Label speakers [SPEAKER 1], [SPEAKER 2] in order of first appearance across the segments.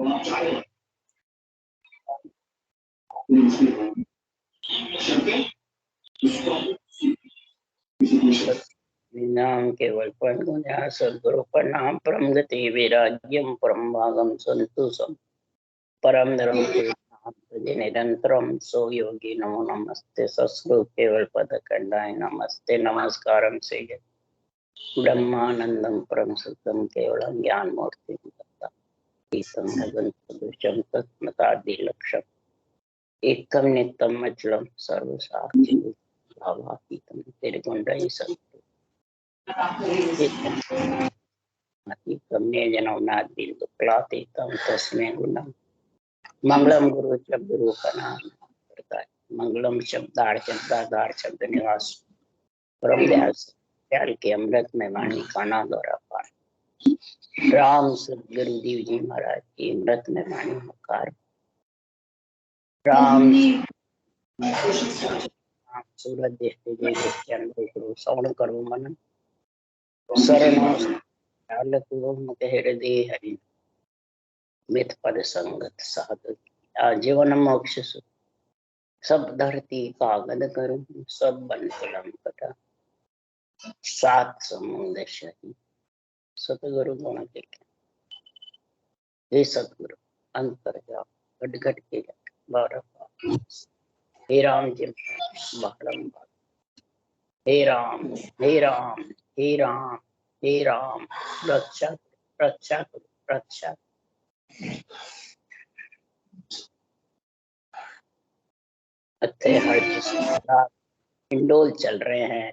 [SPEAKER 1] नाम केवल सद्गुरु प्रणाम परम गति वैराग्यम परम भागम संतोषम परम धर्म निरंतरम सो योगी नमो नमस्ते सस्कृत केवल पद खंडाय नमस्ते नमस्कारम से ब्रह्मानंदम परम शुद्धम केवलम ज्ञान मूर्ति सदृशम तत्मतादि लक्ष्यम एकम नित्यम अचलम सर्वसाक्षी भावातीतम तेरे गुण जनौनादीन्दुक्लातीतं तस्मै गुणम् मंगलम गुरु शब्द रूप नाम मंगलम शब्दाधार शब्द निवास परम व्यास प्याल के अमृत में वाणी काना द्वारा पार राम सदगुरुदेव जी महाराज की अमृत में वाणी मकार राम सूरज दृष्टि जी श्रवण करो मन शरण हृदय हरि मित पद संगत साधु जीवन मोक्ष सब धरती कागद करूं सब बन कलम कटा सात समुद्र सही सतगुरु गुण देखे हे सतगुरु अंतर जाओ घट घट के बारह हे राम जी बारंबार हे राम हे राम हे राम हे राम रक्षा रक्षा रक्षा अच्छे हर इंडोल चल रहे हैं।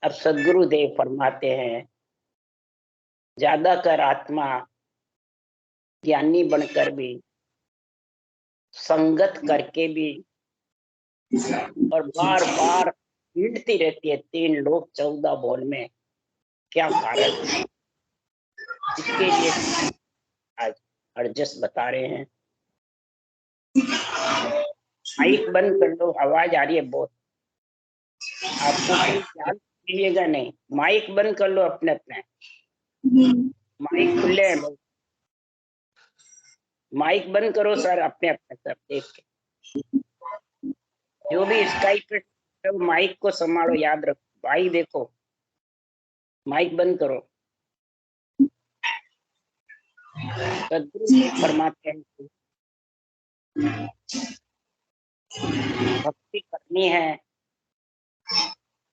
[SPEAKER 1] अब सदगुरुदेव फरमाते हैं ज्यादातर आत्मा ज्ञानी बनकर भी संगत करके भी और बार बार पीड़ती रहती है 3 लोग 14 भोल में। क्या कारण है इसके लिए आज अर्जस बता रहे हैं। माइक बंद कर लो, आवाज आ रही है बहुत, आपको ध्यान दीजिएगा नहीं। माइक बंद कर लो अपने अपने, माइक खुले हैं, माइक बंद करो सर अपने अपने सब देख के। जो भी स्काइप पे माइक को संभालो, याद रखो भाई। देखो माइक बंद करो। सदगुरु फरमाते हैं भक्ति करनी है,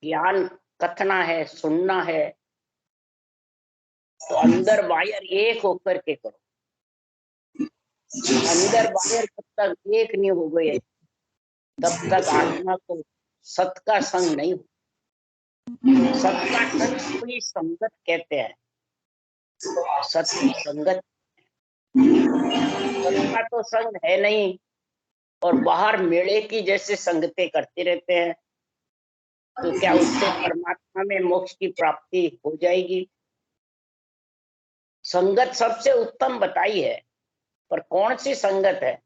[SPEAKER 1] ज्ञान कथना है, सुनना है तो अंदर बाहर एक होकर के करो। अंदर बाहर जब तक एक नहीं हो गए तब तक आत्मा को सत का संग नहीं हो। सत का संग कोई संगत कहते हैं, सत की संगत सत का तो संग है नहीं और बाहर मेले की जैसे संगतें करते रहते हैं तो क्या उससे परमात्मा में मोक्ष की प्राप्ति हो जाएगी? संगत सबसे उत्तम बताई है, पर कौन सी संगत है?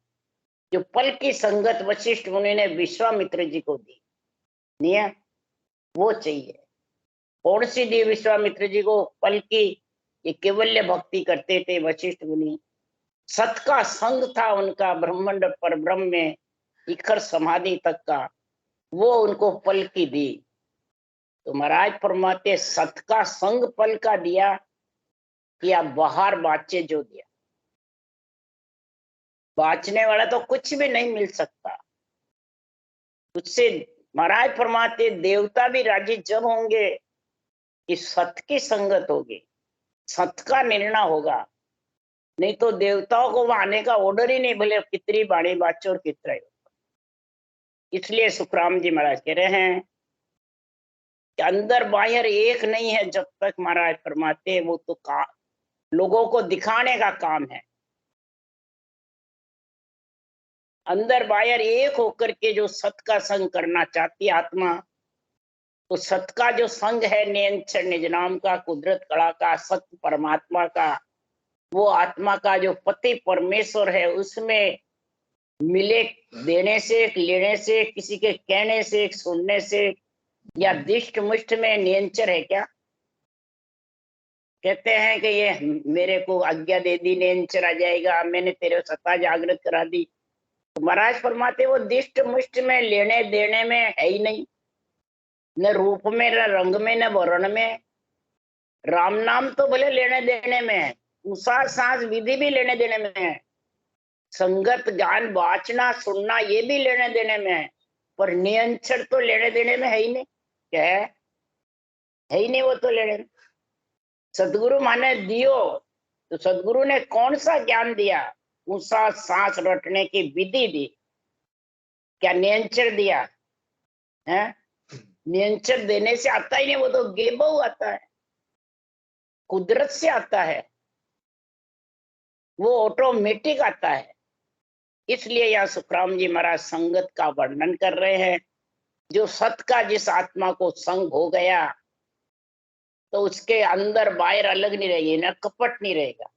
[SPEAKER 1] जो पल की संगत वशिष्ठ मुनि ने विश्वामित्र जी को दी, नहीं वो चाहिए। कौन सी दी विश्वामित्र जी को पल की? ये केवल्य भक्ति करते थे वशिष्ठ मुनि, सत का संग था उनका ब्रह्मांड पर ब्रह्म में शिखर समाधि तक का, वो उनको पल की दी। तो महाराज फरमाते सत का संग पल का दिया या बाहर बाचे जो दिया? बाचने वाला तो कुछ भी नहीं मिल सकता उससे। महाराज फरमाते देवता भी राजी जब होंगे कि सत की संगत होगी, सत का निर्णय होगा, नहीं तो देवताओं को वहां आने का ऑर्डर ही नहीं, भले कितनी बाणी बाचो और कितना। इसलिए सुखराम जी महाराज कह रहे हैं कि अंदर बाहर एक नहीं है जब तक महाराज फरमाते वो तो लोगों को दिखाने का काम है। अंदर बाहर एक होकर के जो सत का संग करना चाहती आत्मा, तो सत का जो संग है नियंत्रण निज नाम का, कुदरत कला का, सत्य परमात्मा का, वो आत्मा का जो पति परमेश्वर है उसमें मिले देने से, लेने से, किसी के कहने से, सुनने से या दिष्ट मुष्ट में नियंत्रण है क्या? कहते हैं कि ये मेरे को आज्ञा दे दी, नेंचर आ जाएगा, मैंने तेरे सत्ता जागृत करा दी। तो महाराज फरमाते वो दिष्ट मुष्ट में, लेने देने में है ही नहीं, न रूप में, न रंग में, न वर्ण में। राम नाम तो भले लेने देने में है, उषा सांस विधि भी लेने देने में है, संगत ज्ञान वाचना सुनना ये भी लेने देने में है, पर नियंत्रण तो लेने देने में है ही नहीं। क्या है ही नहीं वो तो लेने में। सदगुरु माने दियो, तो सदगुरु ने कौन सा ज्ञान दिया? उषा सांस रटने की विधि दी। क्या नियंत्रण दिया है? नियंत्रण देने से आता ही नहीं, वो तो गेबो आता है, कुदरत से आता है, वो ऑटोमेटिक आता है। इसलिए यहाँ सुखराम जी महाराज संगत का वर्णन कर रहे हैं। जो सत का जिस आत्मा को संग हो गया, तो उसके अंदर बाहर अलग नहीं रहेगी, न कपट नहीं रहेगा,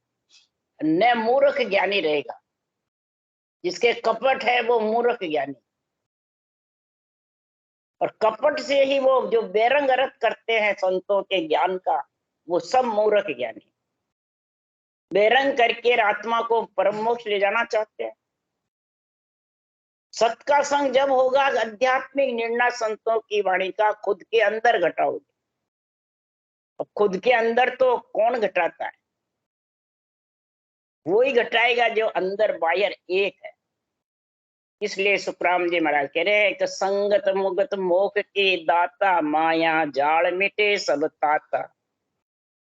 [SPEAKER 1] न मूर्ख ज्ञानी रहेगा। जिसके कपट है वो मूर्ख ज्ञानी, और कपट से ही वो जो बेरंग अर्थ करते हैं संतों के ज्ञान का, वो सब मूर्ख ज्ञानी बेरंग करके आत्मा को परम मोक्ष ले जाना चाहते हैं। सत का संग जब होगा, आध्यात्मिक निर्णय संतों की वाणी का खुद के अंदर घटाओगे। और खुद के अंदर तो कौन घटाता है? वो ही घटाएगा जो अंदर बाहर एक है। इसलिए सुखराम जी महाराज कह रहे हैं कि संगत मुगत मोख के दाता, माया जाल मिटे सब ताता।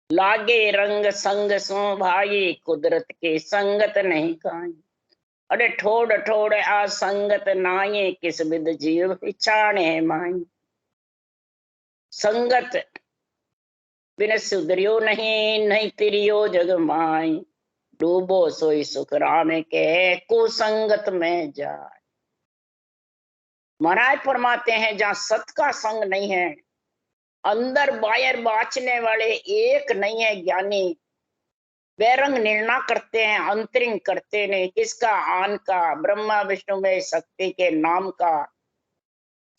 [SPEAKER 1] लागे रंग संग सो भाई, कुदरत के संगत नहीं काई। अरे ठोड़ ठोड़ आ संगत नाये, किस विद जीव पिछाणे माई। संगत बिन सुधरियो नहीं, नहीं तिरियो जग माई। डूबो सोई सुख राम के, कुसंगत में जाए। महाराज फरमाते हैं जहां सत का संग नहीं है, अंदर बाहर बाचने वाले एक नहीं है ज्ञानी, बेरंग निर्णय करते हैं, अंतरिंग करते नहीं, किसका? आन का, ब्रह्मा विष्णु में शक्ति के नाम का,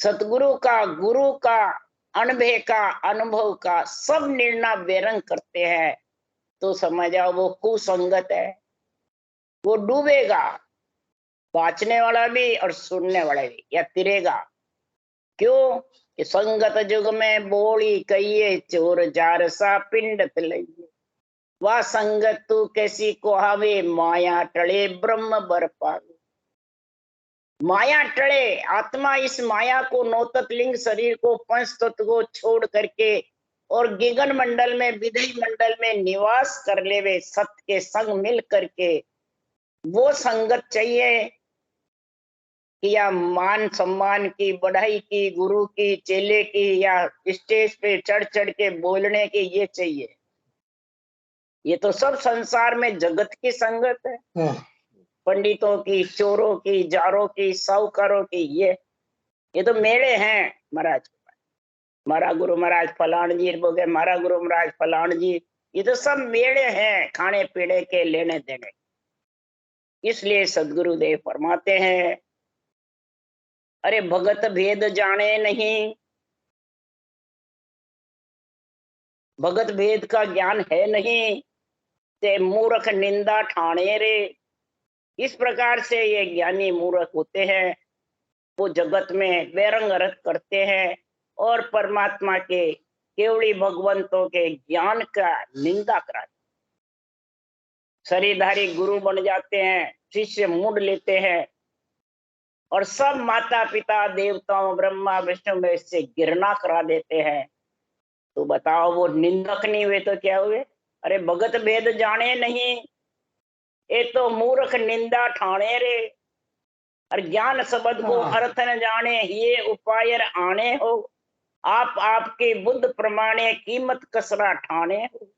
[SPEAKER 1] सतगुरु का, गुरु का, अनुभव का, अनुभव का, सब निर्णय बेरंग करते हैं। तो समझ जाओ वो कुसंगत है, वो डूबेगा, बाचने वाला भी और सुनने वाला भी, या तिरेगा। क्यों? कि संगत जुग में बोली कहिए, चोर जार सा पिंड तिलइए। वह संगत तू कैसी को हावे, माया टले ब्रह्म बर पावे। माया टले, आत्मा इस माया को, नौतत लिंग शरीर को, पंच तत्व को छोड़ करके और गिगन मंडल में, विधि मंडल में निवास कर लेवे, सत्य के संग मिल करके। वो संगत चाहिए कि या मान सम्मान की, बढ़ाई की, गुरु की, चेले की, या स्टेज पे चढ़ चढ़ के बोलने की, ये चाहिए। ये तो सब संसार में जगत की संगत है, पंडितों की, चोरों की, जारों की, साहूकारों की। ये तो मेले हैं महाराज। मारा गुरु महाराज फलान जी बोले, मारा गुरु महाराज फलान जी, ये तो सब मेले हैं खाने पीने के, लेने देने। इसलिए सदगुरुदेव फरमाते हैं, अरे भगत भेद जाने नहीं, भगत भेद का ज्ञान है नहीं, ते मूर्ख निंदा ठाणे रे। इस प्रकार से ये ज्ञानी मूर्ख होते हैं, वो जगत में बेरंग अर्थ करते हैं और परमात्मा के, केवली भगवंतों के ज्ञान का निंदा कराते, शरीरधारी गुरु बन जाते हैं, शिष्य मूड लेते हैं, और सब माता पिता देवताओं ब्रह्मा विष्णु में से गिरना करा देते हैं। तो बताओ वो निंदक नहीं हुए तो क्या हुए? अरे भगत भेद जाने नहीं, ये तो मूर्ख निंदा ठाणे रे। और ज्ञान शब्द को अर्थ न जाने, ये उपाय आने हो। आप आपके बुद्ध प्रमाणे कीमत कसरा ठाणे हो।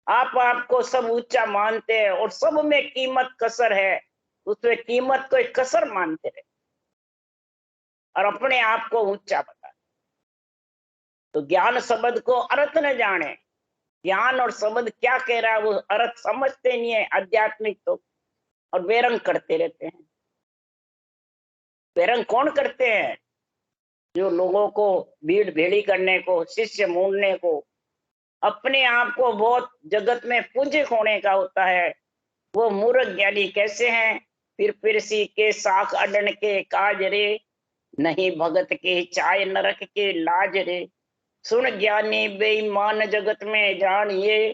[SPEAKER 1] आप आपको सब ऊंचा मानते हैं और सब में कीमत कसर है, उसमें कीमत को एक कसर मानते रहे और अपने आप को ऊंचा बता। तो ज्ञान शब्द को अर्थ न जाने, ज्ञान और शब्द क्या कह रहा है वो अर्थ समझते नहीं है आध्यात्मिक, तो और बेरंग करते रहते हैं। बेरंग कौन करते हैं? जो लोगों को भीड़ भेड़ी करने को, शिष्य मूंढने को, अपने आप को बहुत जगत में पूज्य होने का होता है। वो मूर्ख ज्ञानी कैसे हैं? फिर सी के साख अडन के काज रे, नहीं भगत के चाय नरक के लाज रे। सुन ज्ञानी बेईमान जगत में जानिए,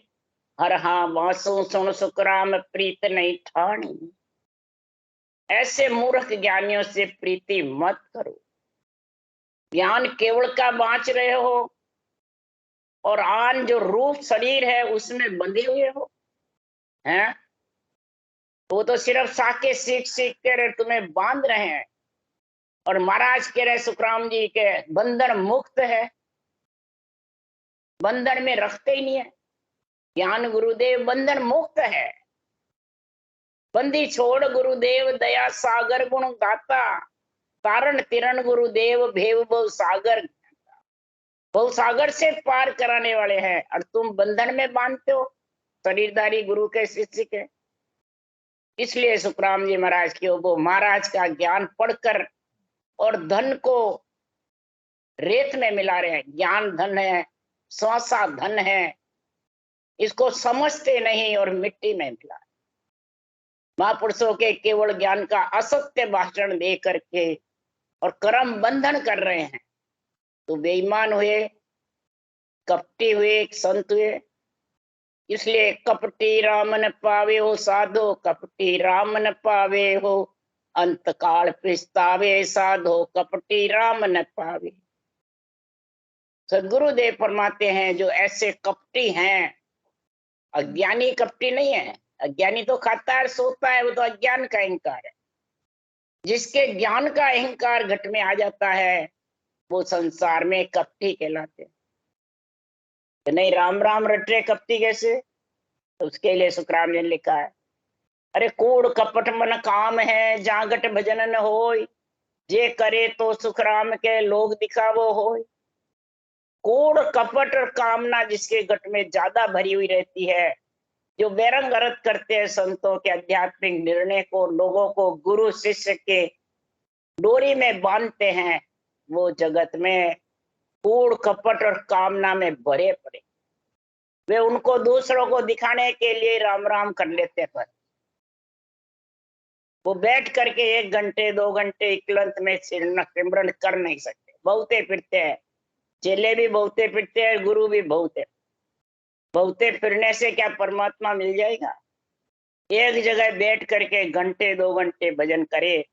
[SPEAKER 1] हर हाँ बासु सुन सुखराम प्रीत नहीं ठानी। ऐसे मूर्ख ज्ञानियों से प्रीति मत करो। ज्ञान केवल का बांच रहे हो और आन जो रूप शरीर है उसमें बंधे हुए हो हैं। वो तो सिर्फ साके सीख सीख कर तुम्हें बांध रहे हैं। और महाराज कह रहे सुखराम जी के बंधन मुक्त है, बंधन में रखते ही नहीं है। ज्ञान गुरुदेव बंधन मुक्त है। बंदी छोड़ गुरुदेव दया सागर गुण गाता, कारण तिरण गुरुदेव भेव बहु सागर। बहु सागर से पार कराने वाले हैं और तुम बंधन में बांधते हो शरीरधारी गुरु के शिष्य के। इसलिए सुखराम जी महाराज की वो महाराज का ज्ञान पढ़कर और धन को रेत में मिला रहे हैं। ज्ञान धन है, स्वासा धन है, इसको समझते नहीं और मिट्टी में मिला। महापुरुषों के केवल ज्ञान का असत्य भाषण दे करके और कर्म बंधन कर रहे हैं तो बेईमान हुए, कपटी हुए, संत हुए। इसलिए कपटी राम न पावे हो साधो, कपटी राम न पावे हो अंत काल पछतावे साधो, कपटी राम न पावे। सदगुरुदेव फरमाते हैं जो ऐसे कपटी हैं, अज्ञानी कपटी नहीं है। अज्ञानी तो खाता है सोता है, वो तो अज्ञान का अहंकार है। जिसके ज्ञान का अहंकार घट में आ जाता है वो संसार में कपटी कहलाते हैं। नहीं राम राम रट रहे कपटी कैसे? तो उसके लिए सुखराम ने लिखा है, अरे कूड़ कपट मन काम है जागट भजन न होय, जे करे तो सुखराम के लोग दिखावो होय। कूड़ कपट और कामना जिसके गट में ज्यादा भरी हुई रहती है, जो बेरंग अर्थ करते हैं संतों के आध्यात्मिक निर्णय को, लोगों को गुरु शिष्य के डोरी में बांधते हैं, वो जगत में कूड़ कपट और कामना में भरे पड़े। वे उनको दूसरों को दिखाने के लिए राम राम कर लेते, पर वो बैठ करके 1 घंटे 2 घंटे इकलंत में सिमरन कर नहीं सकते। बहुते फिरते हैं, चेले भी बहुते फिरते हैं, गुरु भी बहुते। बहुते फिरने से क्या परमात्मा मिल जाएगा? एक जगह बैठ करके 1 घंटे 2 घंटे भजन करे,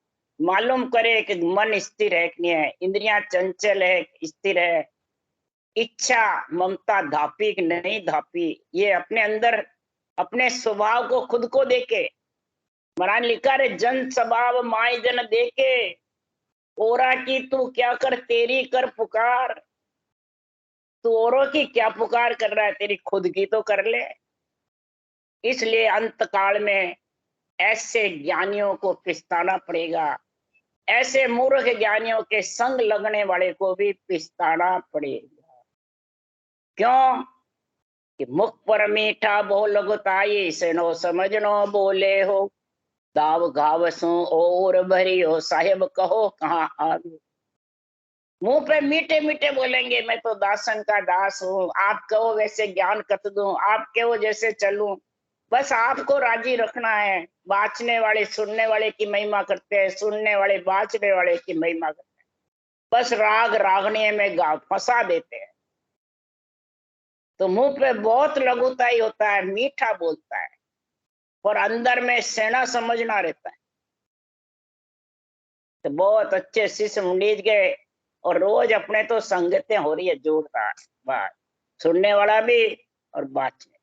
[SPEAKER 1] मालूम करे कि मन स्थिर है कि नहीं है, इंद्रियां चंचल है स्थिर है, इच्छा ममता धापी कि नहीं धापी, ये अपने अंदर अपने स्वभाव को खुद को देखे। महाराज लिखा रे जन स्वभाव माय जन देखे, ओरा की तू क्या कर तेरी कर पुकार। तू औरों की क्या पुकार कर रहा है, तेरी खुद की तो कर ले। इसलिए अंत काल में ऐसे ज्ञानियों को पिस्ताना पड़ेगा, ऐसे मूर्ख ज्ञानियों के संग लगने वाले को भी पिस्ताना पड़ेगा। क्यों? कि मुख पर मीठा बोल गुताई से नो समझनो बोले हो, दाव घाव सो और भरी हो साहेब कहो कहाँ आवे। मुंह पे मीठे मीठे बोलेंगे मैं तो दासन का दास हूँ, आप कहो वैसे ज्ञान कत दूं, आप कहो जैसे चलूं, बस आपको राजी रखना है। बाँचने वाले सुनने वाले की महिमा करते हैं, सुनने वाले बाँचने वाले की महिमा करते हैं। बस राग रागने में गा फंसा देते हैं। तो मुंह पे बहुत लघुताई होता है, मीठा बोलता है, पर अंदर में सेना समझना रहता है। तो बहुत अच्छे शिष्य मुंडीज गए और रोज अपने तो संगतें हो रही है जोरदार बात, सुनने वाला भी और बाँचने।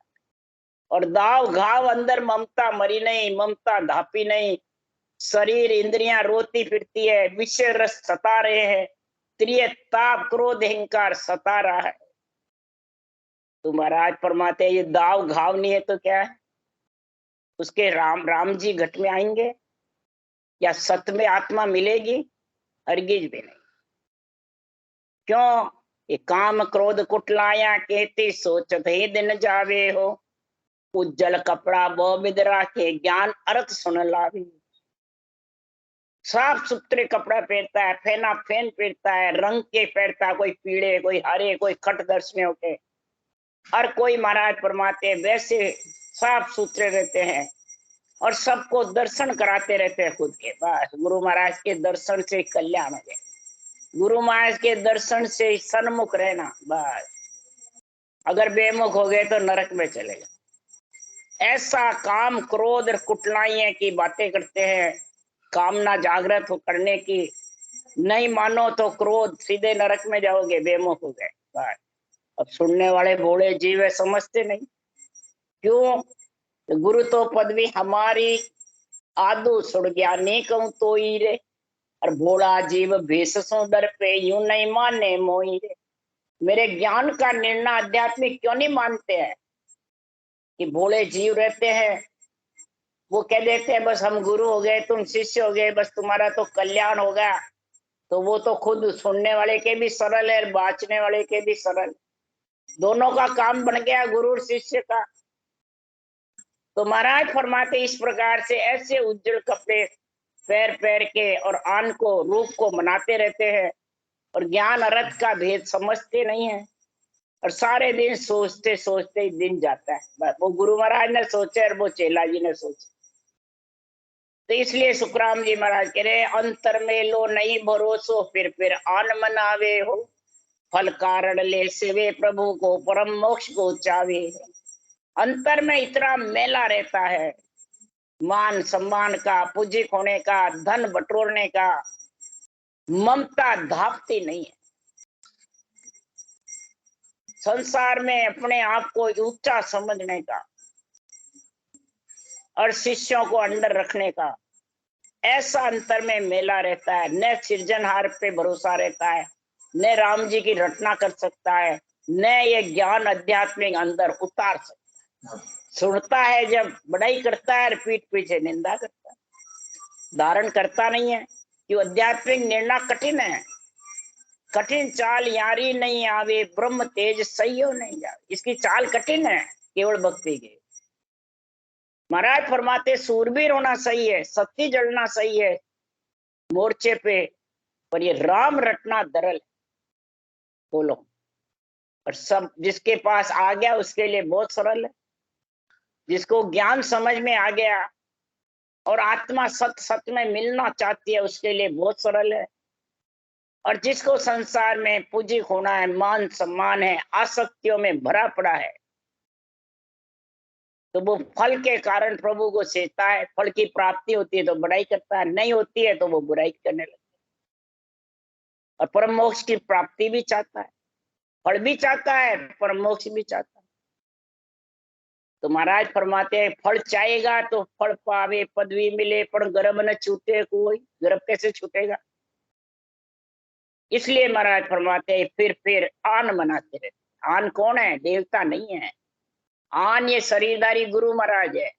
[SPEAKER 1] और दाव घाव अंदर ममता मरी नहीं, ममता धापी नहीं, शरीर इंद्रियां रोती फिरती है, विषय रस सता रहे हैं, त्रिय ताप क्रोध अहंकार सता रहा है। तो महाराज फरमाते हैं ये दाव घाव नहीं है तो क्या है? उसके राम जी घट में आएंगे या सत में आत्मा मिलेगी? हरगिज भी नहीं। क्यों? ये काम क्रोध कुटलाया कहती सोचत ही दिन जावे हो, उज्जल कपड़ा बो बिदरा के ज्ञान अर्थ सुन लावी। साफ सुथरे कपड़ा पहनता है, फेना फेन पहनता है, रंग के पहनता है, कोई पीले कोई हरे कोई खट दर्शनियों के, हर कोई महाराज फरमाते वैसे साफ सुथरे रहते हैं और सबको दर्शन कराते रहते हैं खुद के। बस गुरु महाराज के दर्शन से कल्याण हो गया, गुरु महाराज के दर्शन से सन्मुख रहना। बस अगर बेमुख हो गए तो नरक में चलेगा। ऐसा काम क्रोध और कुटलाइयां की बातें करते हैं, कामना जागृत करने की, नहीं मानो तो क्रोध, सीधे नरक में जाओगे बेमुख हो गए। बस अब सुनने वाले भोले जीव है, समझते नहीं। क्यों? गुरु तो पदवी हमारी आदू सुड़ ज्ञानी कहूं तो ही रे, और भोला जीव भेषसों दर पे यूं नहीं माने मोही रे। मेरे ज्ञान का निर्णय आध्यात्मिक क्यों नहीं मानते हैं? कि भोले जीव रहते हैं, वो कह देते हैं बस हम गुरु हो गए, तुम शिष्य हो गए, बस तुम्हारा तो कल्याण हो गया। तो वो तो खुद सुनने वाले के भी सरल है, बांचने वाले के भी सरल, दोनों का काम बन गया गुरु और शिष्य का। तो महाराज फरमाते इस प्रकार से ऐसे उज्जवल कपड़े पैर पैर के और आन को रूप को मनाते रहते हैं और ज्ञान अर्थ का भेद समझते नहीं है, और सारे दिन सोचते सोचते ही दिन जाता है। वो गुरु महाराज ने सोचे और वो चेला जी ने सोचे। तो इसलिए सुखराम जी महाराज कह रहे अंतर में लो नहीं भरोसो, फिर आन मनावे हो, फल कारण ले सेवे प्रभु को, परम मोक्ष को चावे। अंतर में इतना मेला रहता है, मान सम्मान का, पूजिक होने का, धन बटोरने का, ममता धापती नहीं है। संसार में अपने आप को ऊंचा समझने का और शिष्यों को अंडर रखने का, ऐसा अंतर में मेला रहता है। न सृजनहार पे भरोसा रहता है, न राम जी की रचना कर सकता है, न ये ज्ञान आध्यात्मिक अंदर उतार सकता है। सुनता है जब बड़ाई करता है, पीठ पीछे निंदा करता है, धारण करता नहीं है। क्यों? आध्यात्मिक निर्णय कठिन है, कठिन चाल यारी नहीं आवे, ब्रह्म तेज सही नहीं जावे। इसकी चाल कठिन है केवल भक्ति की। महाराज फरमाते सूरबीर होना सही है, सत्य जलना सही है मोर्चे पे, पर ये राम रटना दरल। बोलो, और सब जिसके पास आ गया उसके लिए बहुत सरल है, जिसको ज्ञान समझ में आ गया और आत्मा सत्य सत्य में मिलना चाहती है उसके लिए बहुत सरल है। और जिसको संसार में पूजिक होना है, मान सम्मान है, आसक्तियों में भरा पड़ा है, तो वो फल के कारण प्रभु को सेता है। फल की प्राप्ति होती है तो बड़ाई करता है, नहीं होती है तो वो बुराई करने लगता है। और परम मोक्ष की प्राप्ति भी चाहता है, फल भी चाहता है, परम मोक्ष भी चाहता है। तो महाराज फरमाते हैं फल चाहेगा तो फल पावे, पदवी मिले, पर गर्भ न छूटे कोई। गर्भ कैसे छूटेगा? इसलिए महाराज फरमाते हैं फिर आन मनाते रहते। आन कौन है? देवता नहीं है। आन ये शरीरदारी गुरु महाराज है।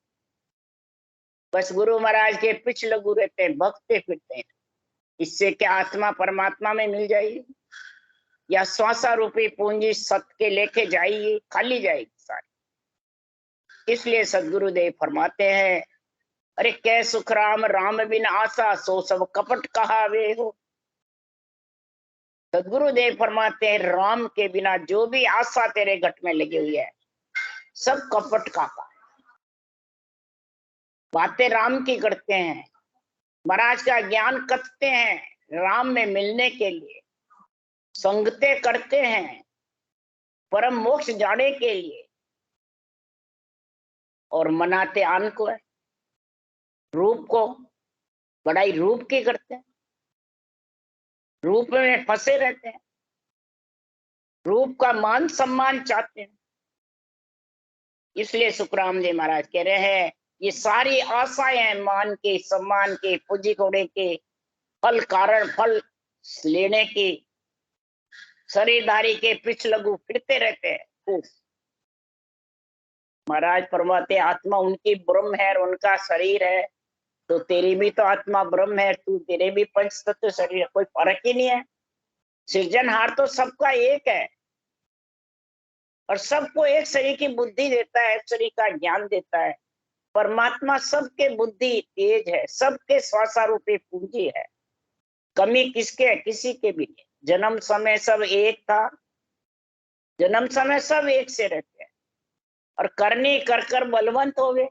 [SPEAKER 1] बस गुरु महाराज के पिछ लगू रहते हैं, भक्ते फिरते हैं। इससे क्या आत्मा परमात्मा में मिल जाएगी, या श्वासा रूपी पूंजी सत्य के लेके जाएगी? खाली जाएगी सारी। इसलिए सदगुरुदेव फरमाते हैं अरे कै सुख राम, राम बिन आशा, सो सब कपट कहावे हो। सदगुरुदेव फरमाते हैं राम के बिना जो भी आशा तेरे घट में लगी हुई है सब कपट का। बातें राम की करते हैं, महाराज का ज्ञान कथते हैं राम में मिलने के लिए, संगते करते हैं परम मोक्ष जाने के लिए, और मनाते आन को है, रूप को बड़ाई रूप की करते हैं, रूप में फंसे रहते हैं, रूप का मान सम्मान चाहते हैं। इसलिए सुखराम जी महाराज कह रहे हैं ये सारी आशाएं हैं मान के, सम्मान के, पूजी घोड़े के, फल कारण फल लेने की, शरीरधारी के पिछ लगू फिरते रहते हैं। महाराज फरमाते आत्मा उनकी ब्रह्म है और उनका शरीर है, तो तेरी भी तो आत्मा ब्रह्म है, तू तेरे भी पंच तत्व शरीर है, कोई फर्क ही नहीं है। सृजनहार तो सबका एक है और सबको एक शरीर की बुद्धि देता है, एक शरीर का ज्ञान देता है। परमात्मा सबके बुद्धि तेज है, सबके श्वासारूपी पूंजी है। कमी किसके है? किसी के भी नहीं। जन्म समय सब एक था, जन्म समय सब एक से रहते हैं, और करनी कर कर बलवंत हो गए।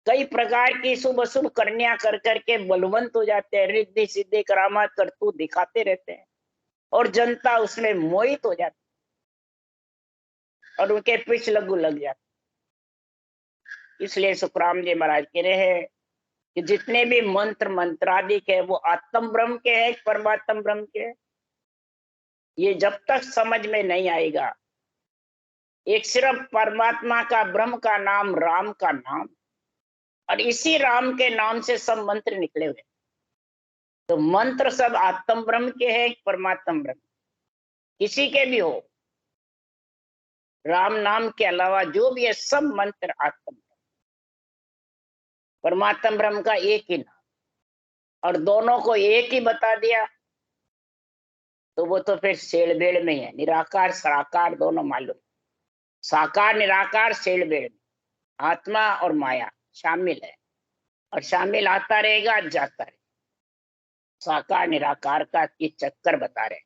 [SPEAKER 1] कई प्रकार की शुभ अशुभ करनिया कर करके बलवंत हो जाते हैं, रिद्धि सिद्धि करामात करतूत दिखाते रहते हैं और जनता उसमें मोहित हो जाती और उनके पीछ लगू लग जाती। इसलिए सुखराम जी महाराज कह रहे हैं कि जितने भी मंत्र मंत्रादिक है वो आत्म ब्रह्म के है, परमात्म ब्रह्म के है। ये जब तक समझ में नहीं आएगा, एक सिर्फ परमात्मा का ब्रह्म का नाम राम का नाम और इसी राम के नाम से सब मंत्र निकले हुए, तो मंत्र सब आत्म ब्रह्म के है, परमात्म ब्रह्म किसी के भी हो, राम नाम के अलावा जो भी है सब मंत्र आत्म परमात्म ब्रह्म का एक ही नाम, और दोनों को एक ही बता दिया तो वो तो फिर सेड़बेड़ में है। निराकार साकार दोनों मालूम, साकार निराकार सेड़बेड़ में आत्मा और माया शामिल है, और शामिल आता रहेगा जाता रहेगा। साकार निराकार का ये चक्कर बता रहे।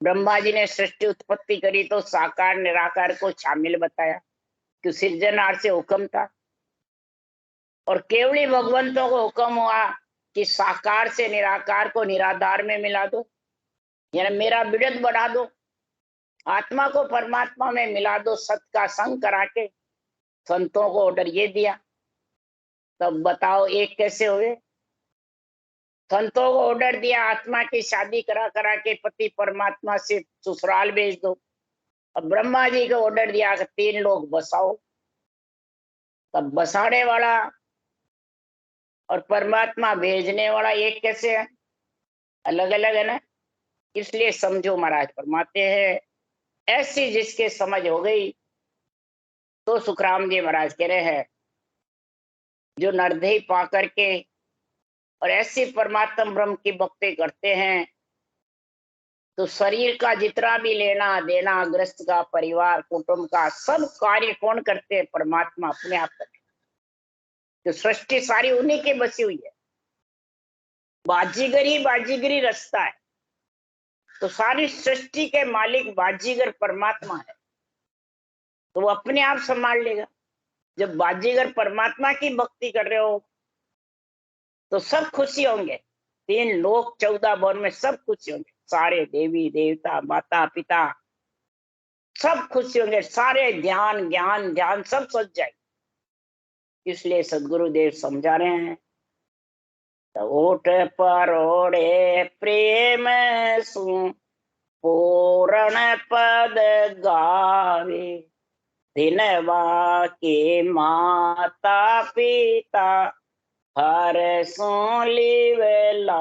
[SPEAKER 1] ब्रह्मा जी ने सृष्टि उत्पत्ति करी तो साकार निराकार को शामिल बताया कि सृजनहार से हुक्म था, और केवली भगवंतों को हुक्म हुआ कि साकार से निराकार को निराधार में मिला दो, यानी मेरा विड़द बढ़ा दो, आत्मा को परमात्मा में मिला दो, सत का संग करा के संतों को ऑर्डर ये दिया। तब बताओ एक कैसे हुए? संतों को ऑर्डर दिया आत्मा की शादी करा करा के पति परमात्मा से ससुराल भेज दो, अब ब्रह्मा जी को ऑर्डर दिया कि 3 लोग बसाओ। तब बसाने वाला और परमात्मा भेजने वाला एक कैसे है? अलग अलग है ना। इसलिए समझो महाराज फरमाते हैं, ऐसी जिसके समझ हो गई तो सुखराम जी महाराज कह रहे हैं जो नरदेही पा करके और ऐसी परमात्म ब्रह्म की भक्ति करते हैं तो शरीर का जितना भी लेना देना, ग्रस्त का, परिवार कुटुंब का, सब कार्य कौन करते हैं? परमात्मा अपने आप करते। तो सृष्टि सारी उन्हीं की बसी हुई है, बाजीगर ही बाजीगरी रचता है, तो सारी सृष्टि के मालिक बाजीगर परमात्मा है, तो वो अपने आप संभाल लेगा। जब बाजीगर परमात्मा की भक्ति कर रहे हो तो सब खुशी होंगे, 3 लोक 14 भवन में सब खुशी होंगे, सारे देवी देवता माता पिता सब खुशी होंगे, सारे ध्यान ज्ञान ध्यान सब सज जाए। इसलिए सदगुरुदेव समझा रहे हैं, तो ओठ पर ओढ़े प्रेम सु पूर्ण पद गावे, दिनवा के माता पिता हर सोलीवेला।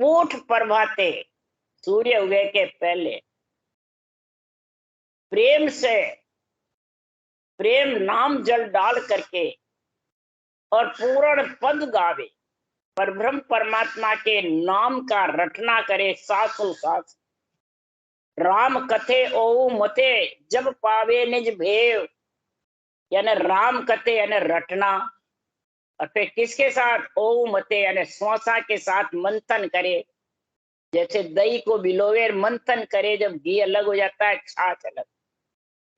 [SPEAKER 1] ऊठ प्रभाते सूर्य उदय के पहले प्रेम से प्रेम नाम जल डाल करके और पूर्ण पद गावे, परब्रह्म परमात्मा के नाम का रटना करे सासु सास। राम कथे ओ मते जब पावे निज भेव, यानी राम कथे यानी रटना, और फिर किसके साथ? ओ मते यानी स्वसा के साथ मंथन करे, जैसे दही को भिलोवे मंथन करे, जब घी अलग हो जाता है छाछ अलग,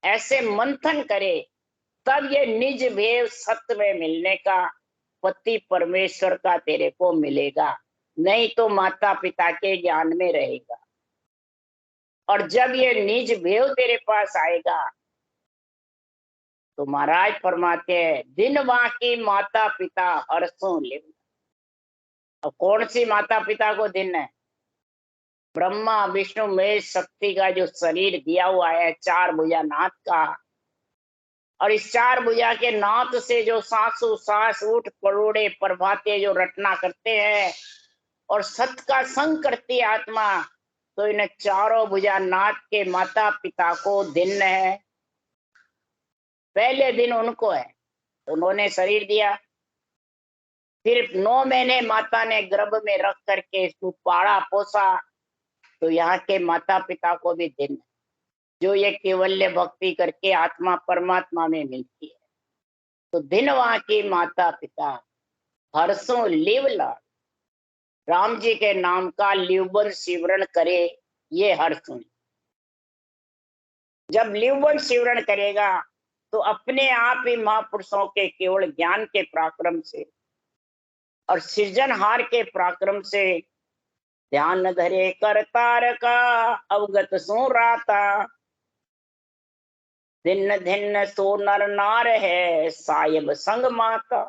[SPEAKER 1] ऐसे मंथन करे, तब ये निज भेव सत्य में मिलने का पति परमेश्वर का तेरे को मिलेगा, नहीं तो माता पिता के ज्ञान में रहेगा। और जब ये निज भेव तेरे पास आएगा तो महाराज फरमाते हैं दिन वहां की माता पिता हर्षों ले। अब कौन सी माता पिता को दिन है? ब्रह्मा विष्णु महेश शक्ति का जो शरीर दिया हुआ है 4 भुजा नाथ का, और इस 4 भुजा के नाथ से जो सांसों सांस उठ परोड़े प्रभाते जो रटना करते हैं और सत का संग करती है आत्मा, तो इन 4 भुजा नाथ के माता पिता को दिन है। पहले दिन उनको है, उन्होंने शरीर दिया, फिर 9 महीने माता ने गर्भ में रख करके इसको पाला पोसा, तो यहाँ के माता पिता को भी दिन है, जो ये केवल्य भक्ति करके आत्मा परमात्मा में मिलती है। तो दिन वहां की माता पिता हर्षों लिव लाड, राम जी के नाम का लिवबन सिमरण करे, ये हर्ष। जब लिवबंध सिमरण करेगा तो अपने आप ही महापुरुषों के केवल ज्ञान के पराक्रम से और सृजनहार के पराक्रम से ध्यान धरे करतार का अवगत सो राता, दिन दिन सो नर नार है साहिब संग माता।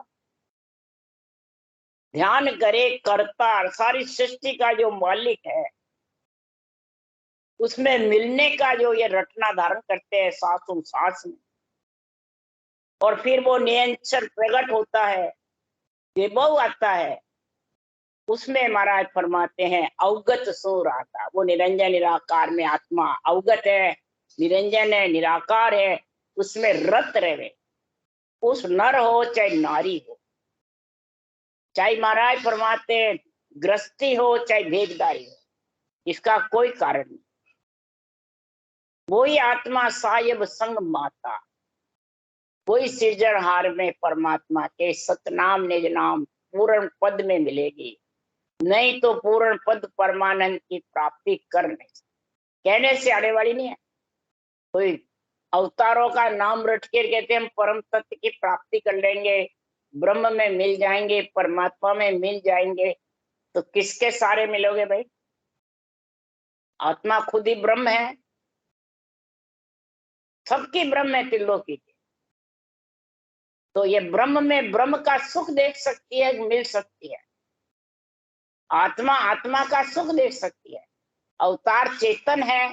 [SPEAKER 1] ध्यान करे करतार, सारी सृष्टि का जो मालिक है, उसमें मिलने का जो ये रटना धारण करते हैं सांसों सांस में, और फिर वो निरंतर प्रकट होता है, विभव आता है, उसमें महाराज फरमाते हैं अवगत सो रहता। वो निरंजन निराकार में आत्मा अवगत है, निरंजन है, निराकार है, उसमें रत रहे, उस नर हो चाहे नारी हो, चाहे महाराज फरमाते हैं गृहस्थी हो चाहे भेददारी हो, इसका कोई कारण नहीं। वही आत्मा साहिब संग माता, कोई सृजनहार में परमात्मा के सतनाम निज नाम पूर्ण पद में मिलेगी, नहीं तो पूर्ण पद परमानंद की प्राप्ति कर नहीं सकते। कहने से आने वाली नहीं है। कोई अवतारों का नाम रट के कहते हम परम तत्व की प्राप्ति कर लेंगे, ब्रह्म में मिल जाएंगे, परमात्मा में मिल जाएंगे, तो किसके सारे मिलोगे भाई? आत्मा खुद ही ब्रह्म है, सबकी ब्रह्म है त्रिलोकी की। तो ये ब्रह्म में ब्रह्म का सुख देख सकती है, मिल सकती है। आत्मा आत्मा का सुख देख सकती है। अवतार चेतन है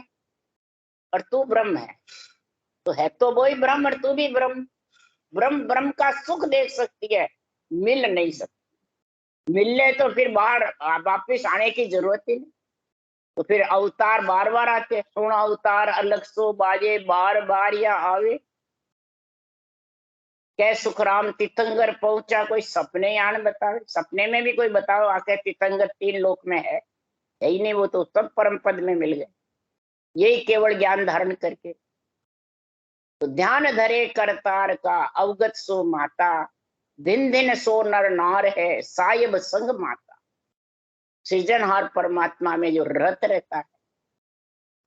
[SPEAKER 1] और तू ब्रह्म है, तो है तो वही ब्रह्म और तू भी ब्रह्म। ब्रह्म ब्रह्म का सुख देख सकती है, मिल नहीं सकती। मिलने तो फिर बाहर वापिस आने की जरूरत ही नहीं। तो फिर अवतार बार बार आते, सोना अवतार अलग सो बाजे बार बार या आवे। कै सुखराम तीर्थंकर पहुंचा, कोई सपने यान बतावे। सपने में भी कोई बताओ आके तीर्थंकर 3 लोक में है ही नहीं, वो तो सब परम पद में मिल गए, यही केवल ज्ञान धारण करके। तो ध्यान धरे करतार का अवगत सो माता, दिन दिन सो नर नार है साहिब संग माता। सृजनहार परमात्मा में जो रत रहता है,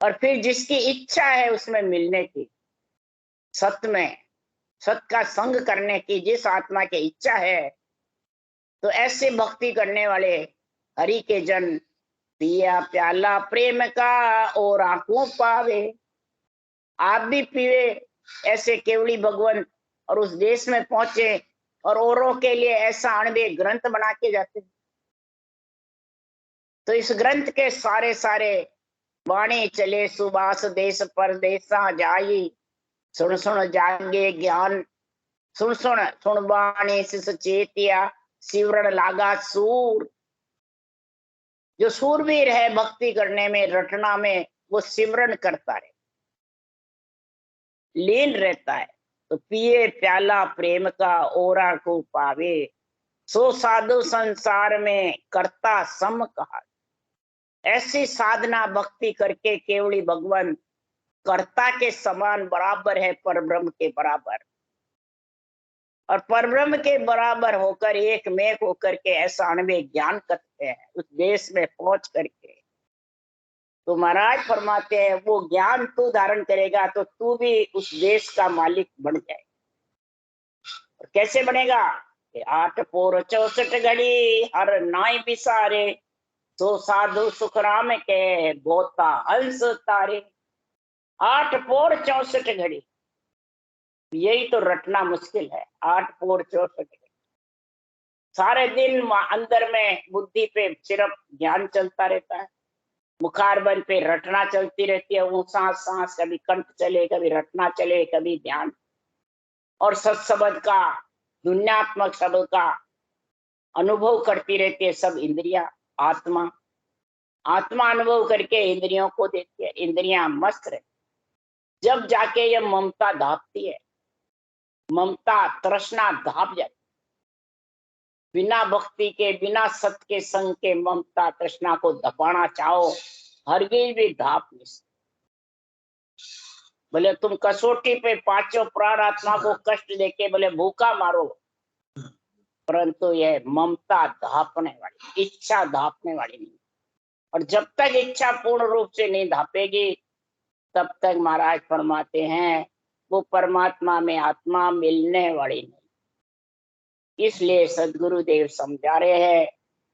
[SPEAKER 1] और फिर जिसकी इच्छा है उसमें मिलने की, सत में सत का संग करने की जिस आत्मा की इच्छा है, तो ऐसे भक्ति करने वाले हरि के जन पिया प्याला प्रेम का और आंखों पावे। आप भी पीवे ऐसे केवली भगवान, और उस देश में पहुंचे और औरों के लिए ऐसा अणबे ग्रंथ बना के जाते। तो इस ग्रंथ के सारे सारे वाणी चले सुबास देश परदेसा जाई, सुन सुन जागे ज्ञान, सुन सुन सुन वाणी सिस चेतिया, सिवरण लागा सूर। जो सूरवीर है भक्ति करने में, रटना में, वो सिमरण करता है, लीन रहता है। तो पिए प्याला प्रेम का ओरा को पावे, सो साधु संसार में करता सम कहा। ऐसी साधना भक्ति करके केवली भगवान कर्ता के समान बराबर है, परब्रह्म के बराबर, और परब्रह्म के बराबर होकर एक मेघ होकर के ऐसा अणवे ज्ञान करते हैं उस देश में पहुंच करके। तो महाराज फरमाते हैं वो ज्ञान तू धारण करेगा तो तू भी उस देश का मालिक बन जाए। और कैसे बनेगा? 8 पोर 64 घड़ी हर नाई बिसारे, सो साधु सुखराम के बोता हंस तारे। 8 पोर 64 घड़ी, यही तो रटना मुश्किल है। 8 पोर 64 घड़ी, सारे दिन अंदर में बुद्धि पे सिर्फ ज्ञान चलता रहता है, मुखारबंद पे रटना चलती रहती है, वो सांस सांस, कभी कंठ चले, कभी रटना चले, कभी ध्यान, और सत्सबद का दुनियात्मक शब्द का अनुभव करती रहती है सब इंद्रिया। आत्मा आत्मा अनुभव करके इंद्रियों को देती है, इंद्रियां मस्त रहती। जब जाके ये ममता धापती है, ममता तृष्णा धाप जाती, बिना भक्ति के बिना सत्य के संग के ममता तृष्णा को दबाना चाहो हरगिज भी धाप नहीं सकते। बोले तुम कसौटी पे 5 प्राण आत्मा को कष्ट देके बोले भूखा मारो, परंतु यह ममता धापने वाली, इच्छा धापने वाली नहीं। और जब तक इच्छा पूर्ण रूप से नहीं धापेगी तब तक महाराज फरमाते हैं वो परमात्मा में आत्मा मिलने वाली नहीं। इसलिए सदगुरुदेव समझा रहे हैं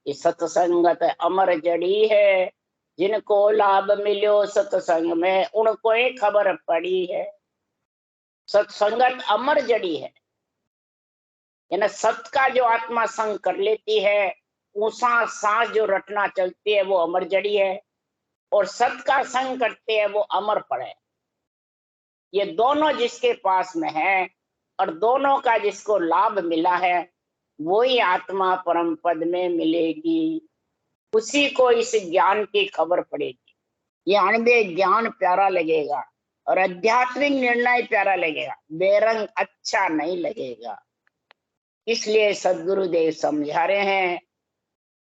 [SPEAKER 1] कि सत्संगत अमर जड़ी है, जिनको लाभ मिलो सत्संग में उनको ही खबर पड़ी है। सत्संगत अमर जड़ी है, यानी सत का जो आत्मा संग कर लेती है, ऊषा सांस जो रटना चलती है वो अमर जड़ी है, और सत का संग करते हैं वो अमर फल है। ये दोनों जिसके पास में है और दोनों का जिसको लाभ मिला है, वही आत्मा परम पद में मिलेगी, उसी को इस ज्ञान की खबर पड़ेगी। ये अणबे ज्ञान प्यारा लगेगा और आध्यात्मिक निर्णय प्यारा लगेगा, बेरंग अच्छा नहीं लगेगा। इसलिए सदगुरुदेव समझा रहे हैं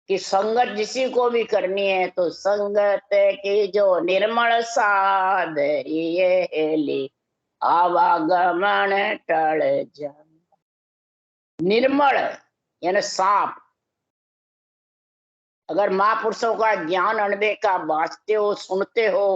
[SPEAKER 1] कि संगत जिसी को भी करनी है तो संगत की जो निर्मल साध ये आवागमन टल जा। निर्मल यानी साफ। अगर महापुरुषों का ज्ञान अणबे का बांचते हो, सुनते हो,